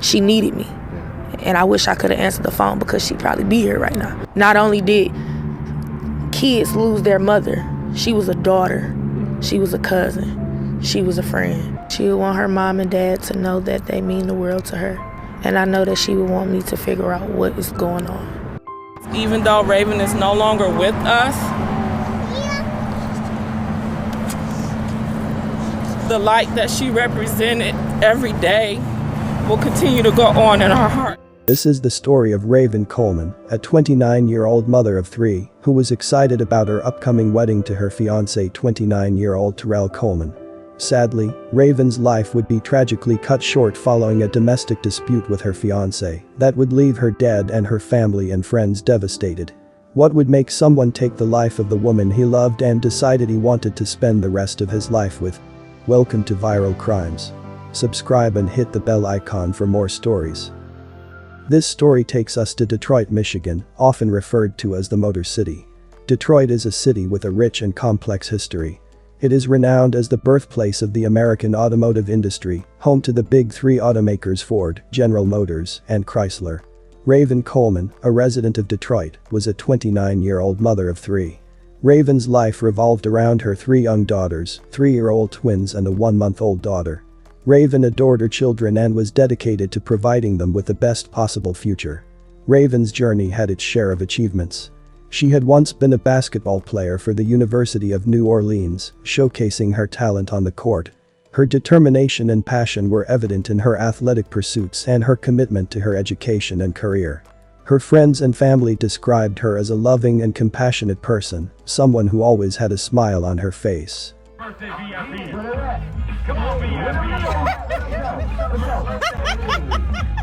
She needed me. And I wish I could have answered the phone because she'd probably be here right now. Not only did kids lose their mother, she was a daughter, she was a cousin, she was a friend. She would want her mom and dad to know that they mean the world to her. And I know that she would want me to figure out what is going on. Even though Raven is no longer with us, the light that she represented every day will continue to go on in our heart. This is the story of Raven Coleman, a 29-year-old mother of 3, who was excited about her upcoming wedding to her fiancé 29-year-old Terrell Coleman. Sadly, Raven's life would be tragically cut short following a domestic dispute with her fiancé that would leave her dead and her family and friends devastated. What would make someone take the life of the woman he loved and decided he wanted to spend the rest of his life with? Welcome to Viral Crimes. Subscribe and hit the bell icon for more stories. This story takes us to Detroit, Michigan, often referred to as the Motor City. Detroit is a city with a rich and complex history. It is renowned as the birthplace of the American automotive industry, home to the big 3 automakers Ford, General Motors, and Chrysler. Raven Coleman, a resident of Detroit, was a 29-year-old mother of 3. Raven's life revolved around her 3 young daughters, 3-year-old twins and a 1-month-old daughter. Raven adored her children and was dedicated to providing them with the best possible future. Raven's journey had its share of achievements. She had once been a basketball player for the University of New Orleans, showcasing her talent on the court. Her determination and passion were evident in her athletic pursuits and her commitment to her education and career. Her friends and family described her as a loving and compassionate person, someone who always had a smile on her face.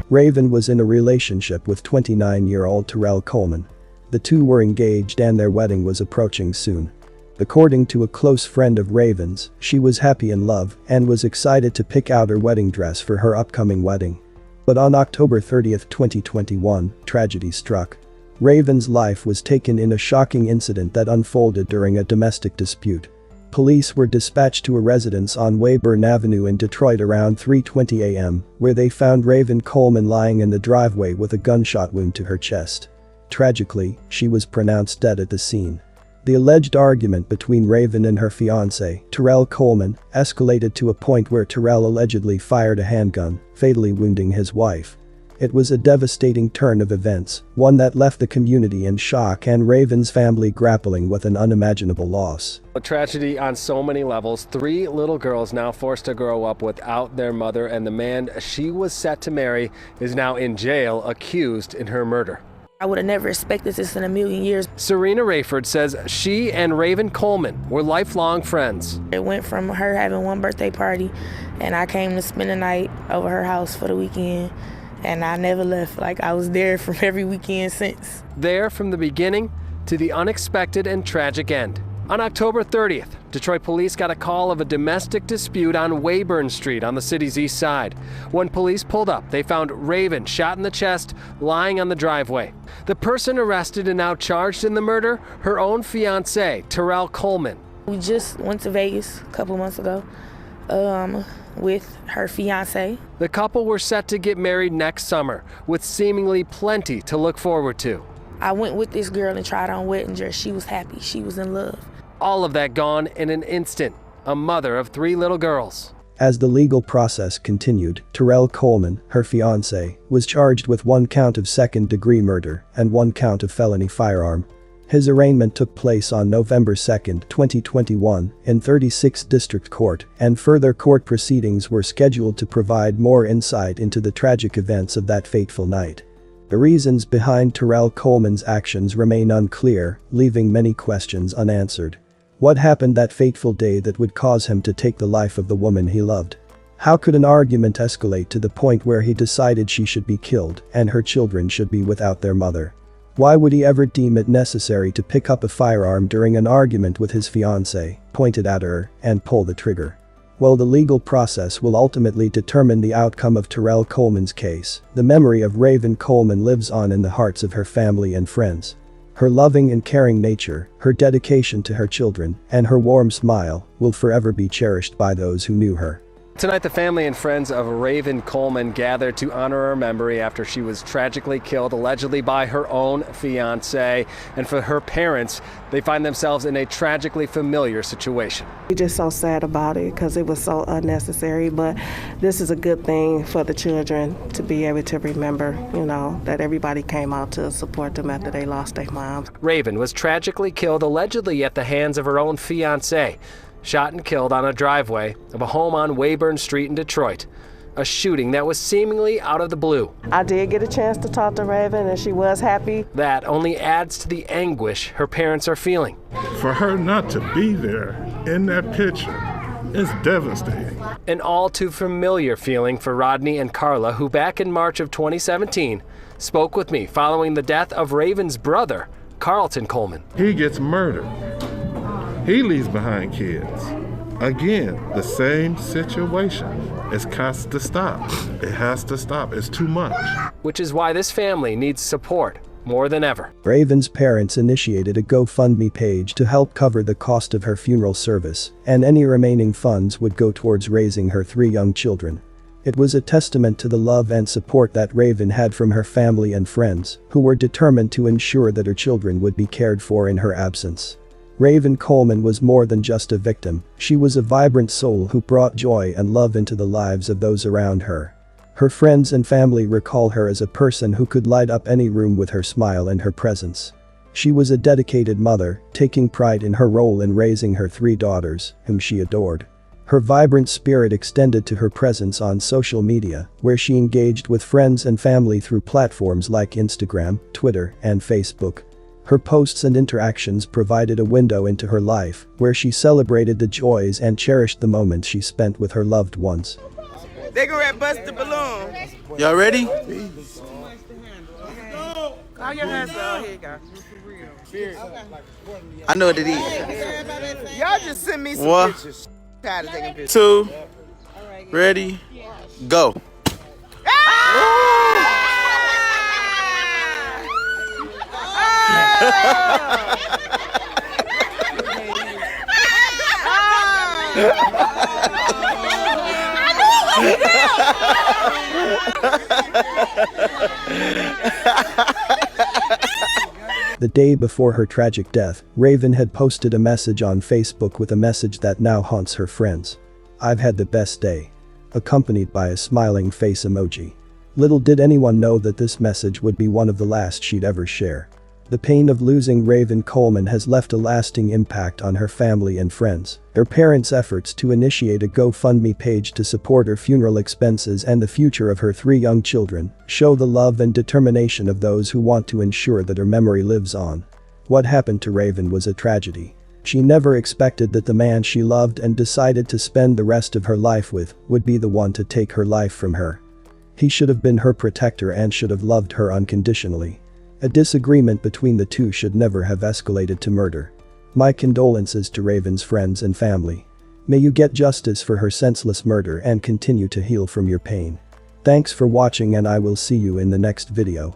Raven was in a relationship with 29-year-old Terrell Coleman. The two were engaged and their wedding was approaching soon. According to a close friend of Raven's, she was happy in love and was excited to pick out her wedding dress for her upcoming wedding. But on October 30, 2021, tragedy struck. Raven's life was taken in a shocking incident that unfolded during a domestic dispute. Police were dispatched to a residence on Weyburn Avenue in Detroit around 3:20 a.m., where they found Raven Coleman lying in the driveway with a gunshot wound to her chest. Tragically, she was pronounced dead at the scene. The alleged argument between Raven and her fiancé, Terrell Coleman, escalated to a point where Terrell allegedly fired a handgun, fatally wounding his wife. It was a devastating turn of events, one that left the community in shock and Raven's family grappling with an unimaginable loss. A tragedy on so many levels. 3 little girls now forced to grow up without their mother, and the man she was set to marry is now in jail, accused in her murder. I would have never expected this in a million years. Serena Rayford says she and Raven Coleman were lifelong friends. It went from her having one birthday party, and I came to spend the night over her house for the weekend, and I never left. Like, I was there from every weekend since. There from the beginning to the unexpected and tragic end. On October 30th, Detroit police got a call of a domestic dispute on Weyburn Street on the city's east side. When police pulled up, they found Raven shot in the chest, lying on the driveway. The person arrested and now charged in the murder, her own fiancé, Terrell Coleman. We just went to Vegas a couple months ago with her fiancé. The couple were set to get married next summer, with seemingly plenty to look forward to. I went with this girl and tried on wedding dress. She was happy. She was in love. All of that gone in an instant. A mother of 3 little girls. As the legal process continued, Terrell Coleman, her fiancé, was charged with 1 count of second-degree murder and 1 count of felony firearm. His arraignment took place on November 2, 2021, in 36th District Court, and further court proceedings were scheduled to provide more insight into the tragic events of that fateful night. The reasons behind Terrell Coleman's actions remain unclear, leaving many questions unanswered. What happened that fateful day that would cause him to take the life of the woman he loved? How could an argument escalate to the point where he decided she should be killed and her children should be without their mother? Why would he ever deem it necessary to pick up a firearm during an argument with his fiancée, point it at her, and pull the trigger? While the legal process will ultimately determine the outcome of Terrell Coleman's case, the memory of Raven Coleman lives on in the hearts of her family and friends. Her loving and caring nature, her dedication to her children, and her warm smile will forever be cherished by those who knew her. Tonight, the family and friends of Raven Coleman gathered to honor her memory after she was tragically killed, allegedly by her own fiancé. And for her parents, they find themselves in a tragically familiar situation. We're just so sad about it because it was so unnecessary, but this is a good thing for the children to be able to remember, that everybody came out to support them after they lost their mom. Raven was tragically killed, allegedly at the hands of her own fiancé. Shot and killed on a driveway of a home on Weyburn Street in Detroit. A shooting that was seemingly out of the blue. I did get a chance to talk to Raven, and she was happy. That only adds to the anguish her parents are feeling. For her not to be there in that picture is devastating. An all too familiar feeling for Rodney and Carla, who back in March of 2017 spoke with me following the death of Raven's brother, Carlton Coleman. He gets murdered. He leaves behind kids. Again, the same situation. It has to stop. It has to stop. It's too much. Which is why this family needs support more than ever. Raven's parents initiated a GoFundMe page to help cover the cost of her funeral service, and any remaining funds would go towards raising her 3 young children. It was a testament to the love and support that Raven had from her family and friends, who were determined to ensure that her children would be cared for in her absence. Raven Coleman was more than just a victim. She was a vibrant soul who brought joy and love into the lives of those around her. Her friends and family recall her as a person who could light up any room with her smile and her presence. She was a dedicated mother, taking pride in her role in raising her 3 daughters, whom she adored. Her vibrant spirit extended to her presence on social media, where she engaged with friends and family through platforms like Instagram, Twitter, and Facebook. Her posts and interactions provided a window into her life, where she celebrated the joys and cherished the moments she spent with her loved ones. They go ahead bust the balloon. Y'all ready? Call your husband. Here you go. I know what it is. Y'all just send me some 1, pictures. Tired of taking pictures. 2, ready, go. The day before her tragic death, Raven had posted a message on Facebook with a message that now haunts her friends. "I've had the best day," accompanied by a smiling face emoji. Little did anyone know that this message would be one of the last she'd ever share. The pain of losing Raven Coleman has left a lasting impact on her family and friends. Her parents' efforts to initiate a GoFundMe page to support her funeral expenses and the future of her 3 young children show the love and determination of those who want to ensure that her memory lives on. What happened to Raven was a tragedy. She never expected that the man she loved and decided to spend the rest of her life with would be the one to take her life from her. He should have been her protector and should have loved her unconditionally. A disagreement between the two should never have escalated to murder. My condolences to Raven's friends and family. May you get justice for her senseless murder and continue to heal from your pain. Thanks for watching, and I will see you in the next video.